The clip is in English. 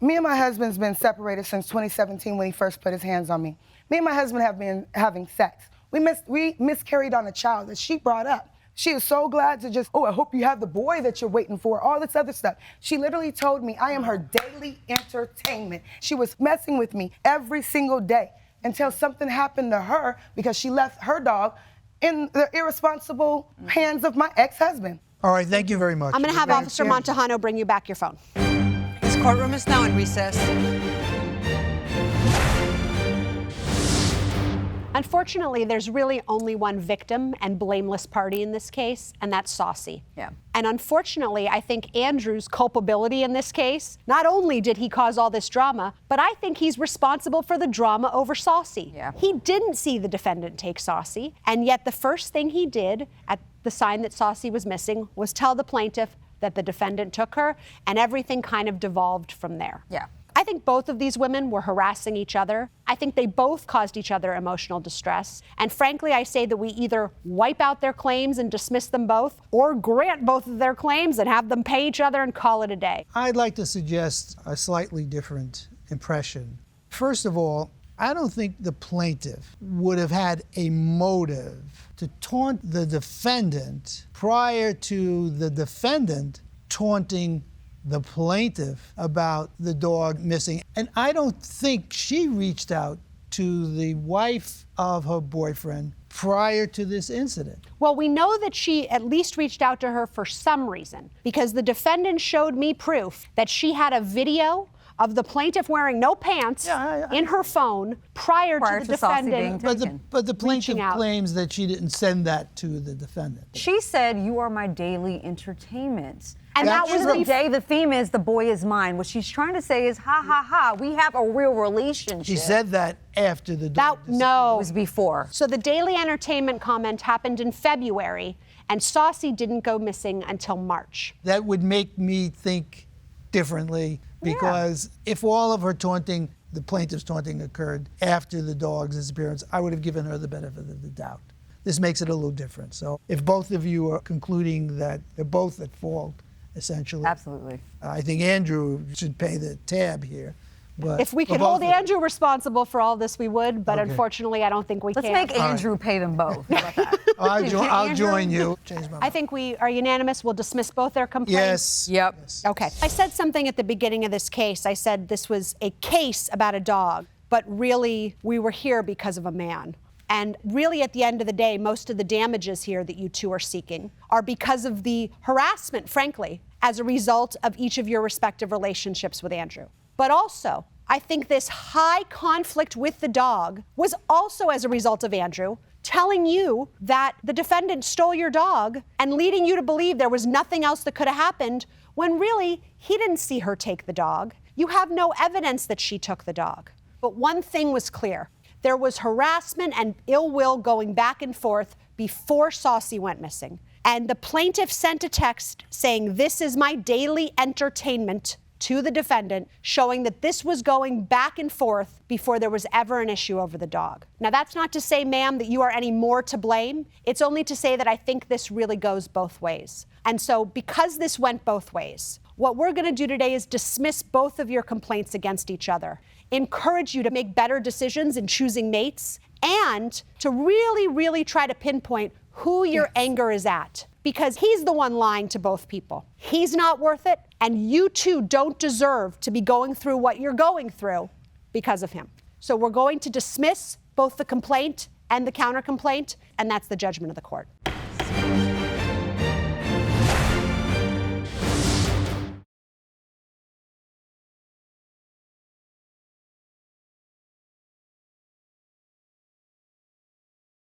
Me and my husband's been separated since 2017 when he first put his hands on me. Me and my husband have been having sex. We miscarried on a child that she brought up. She is so glad to just, I hope you have the boy that you're waiting for, all this other stuff. She literally told me I am her daily entertainment. She was messing with me every single day until something happened to her because she left her dog in the irresponsible hands of my ex-husband. All right, thank you very much. I'm going to have Officer Montejano bring you back your phone. This courtroom is now in recess. Unfortunately, there's really only one victim and blameless party in this case, and that's Saucy. Yeah. And unfortunately, I think Andrew's culpability in this case, not only did he cause all this drama, but I think he's responsible for the drama over Saucy. Yeah. He didn't see the defendant take Saucy, and yet the first thing he did at the sign that Saucy was missing was tell the plaintiff that the defendant took her, and everything kind of devolved from there. Yeah. I think both of these women were harassing each other. I think they both caused each other emotional distress. And frankly, I say that we either wipe out their claims and dismiss them both, or grant both of their claims and have them pay each other and call it a day. I'd like to suggest a slightly different impression. First of all, I don't think the plaintiff would have had a motive to taunt the defendant prior to the defendant taunting the plaintiff about the dog missing. And I don't think she reached out to the wife of her boyfriend prior to this incident. Well, we know that she at least reached out to her for some reason, because the defendant showed me proof that she had a video of the plaintiff wearing no pants in her phone prior to the defendant. But the plaintiff claims that she didn't send that to the defendant. She said, "You are my daily entertainment." And that was the day. The theme is the boy is mine. What she's trying to say is, ha ha ha, we have a real relationship. She said that after the dog disappeared. No. It was before. So the daily entertainment comment happened in February, and Saucy didn't go missing until March. That would make me think differently, because if all of her taunting, the plaintiff's taunting, occurred after the dog's disappearance, I would have given her the benefit of the doubt. This makes it a little different. So if both of you are concluding that they're both at fault, essentially. Absolutely. I think Andrew should pay the tab here. But if we could hold Andrew responsible for all this, we would, but unfortunately, I don't think we can. Let's make Andrew pay them both. How about that? I'll join you. I think we are unanimous. We'll dismiss both their complaints. Yes. Yep. Yes. Okay. I said something at the beginning of this case. I said this was a case about a dog, but really, we were here because of a man. And really, at the end of the day, most of the damages here that you two are seeking are because of the harassment, frankly, as a result of each of your respective relationships with Andrew. But also, I think this high conflict with the dog was also as a result of Andrew telling you that the defendant stole your dog and leading you to believe there was nothing else that could have happened, when really, he didn't see her take the dog. You have no evidence that she took the dog. But one thing was clear. There was harassment and ill will going back and forth before Saucy went missing. And the plaintiff sent a text saying, "This is my daily entertainment," to the defendant, showing that this was going back and forth before there was ever an issue over the dog. Now, that's not to say, ma'am, that you are any more to blame. It's only to say that I think this really goes both ways. And so because this went both ways, what we're going to do today is dismiss both of your complaints against each other, encourage you to make better decisions in choosing mates, and to really, really try to pinpoint who your anger is at. Because he's the one lying to both people. He's not worth it, and you two don't deserve to be going through what you're going through because of him. So we're going to dismiss both the complaint and the counter complaint, and that's the judgment of the court.